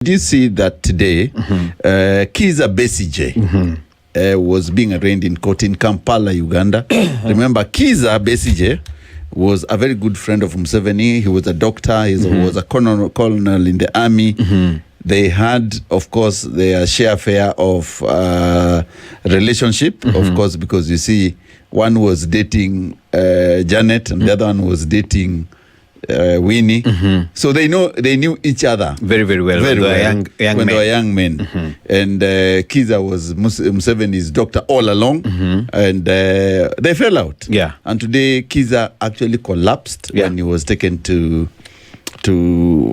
Do you see that today, Kizza Besigye was being arraigned in court in Kampala, Uganda? Remember, Kizza Besigye was a very good friend of Museveni. He was a doctor. He was a colonel in the army. They had, of course, their share fare of relationship, of course, because you see, one was dating Janet and the other one was dating Winnie. So they knew each other very well. Very well Young when men. they were young men. And Kizza was Museveni's doctor all along, and they fell out. Yeah. And today Kizza actually collapsed when he was taken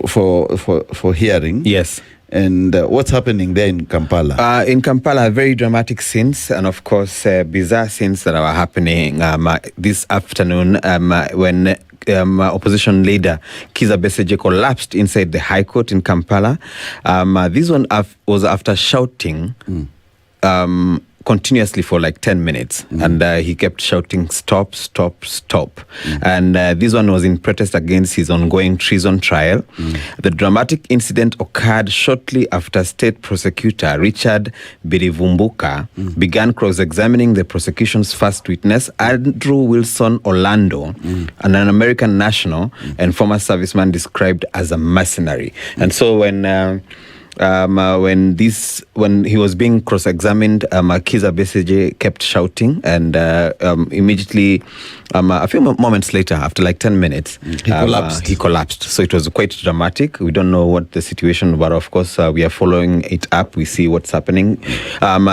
for hearing. Yes. And what's happening there in Kampala? In Kampala, very dramatic scenes and, of course, bizarre scenes that are happening this afternoon when opposition leader Kizza Besigye collapsed inside the High Court in Kampala. This one was after shouting continuously for like 10 minutes. And he kept shouting, "Stop, stop, stop." And this one was in protest against his ongoing treason trial. The dramatic incident occurred shortly after State Prosecutor Richard Birivumbuka began cross-examining the prosecution's first witness, Andrew Wilson Orlando, an American national and former serviceman described as a mercenary. And so when he was being cross-examined, Kizza Besigye kept shouting, and immediately, a few moments later, after like 10 minutes, he collapsed. So it was quite dramatic. We don't know what the situation, but of course, we are following it up. We see what's happening.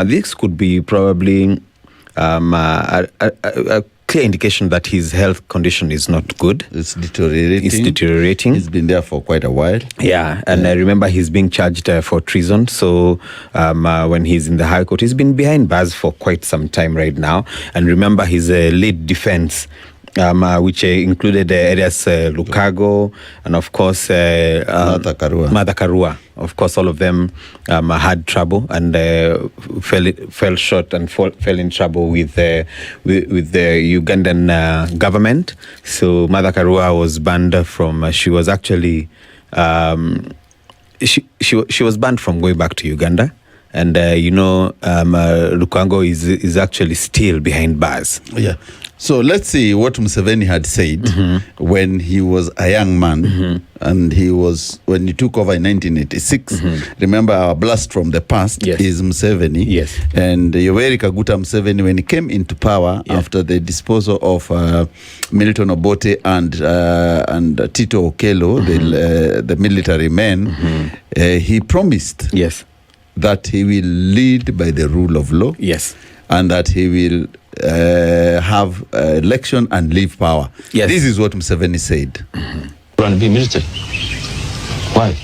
This could be probably a clear indication that his health condition is not good. It's deteriorating. He's been there for quite a while. Yeah, and I remember he's being charged for treason. So when he's in the High Court, he's been behind bars for quite some time right now. And remember his lead defense, which included areas Lukago and, of course, Martha Karua. Of course, all of them had trouble and fell short and fell in trouble with the Ugandan government. So Martha Karua was banned from. She was actually she was banned from going back to Uganda. And Lukago is actually still behind bars. Yeah. So let's see what Museveni had said when he was a young man, and when he took over in 1986. Remember, our blast from the past is Museveni. Yes. And Yoweri Kaguta Museveni, when he came into power after the disposal of Milton Obote and Tito Okello, the military men, he promised that he will lead by the rule of law. Yes. And that he will have election and leave power. Yes. This is what Museveni said. And be military. Why?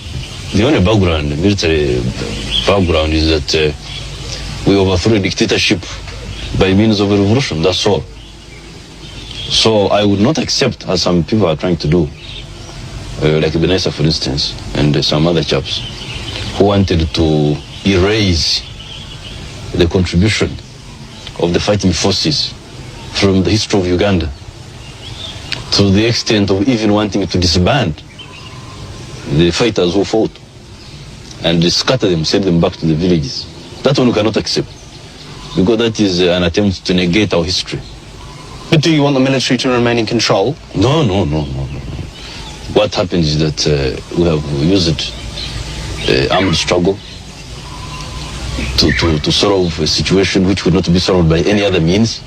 The only background, military background, is that we overthrew a dictatorship by means of a revolution. That's all. So I would not accept, as some people are trying to do, like Benessa, for instance, and some other chaps, who wanted to erase the contribution of the fighting forces from the history of Uganda, to the extent of even wanting to disband the fighters who fought and scatter them, send them back to the villages. That one we cannot accept, because that is an attempt to negate our history. But do you want the military to remain in control? No. What happens is that we have used armed struggle to solve a situation which would not be solved by any other means.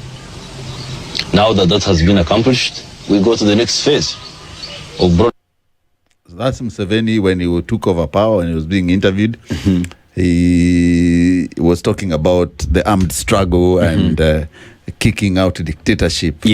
Now that has been accomplished, we go to the next phase of broad. That's Museveni when he took over power, and he was being interviewed. He was talking about the armed struggle and kicking out dictatorship.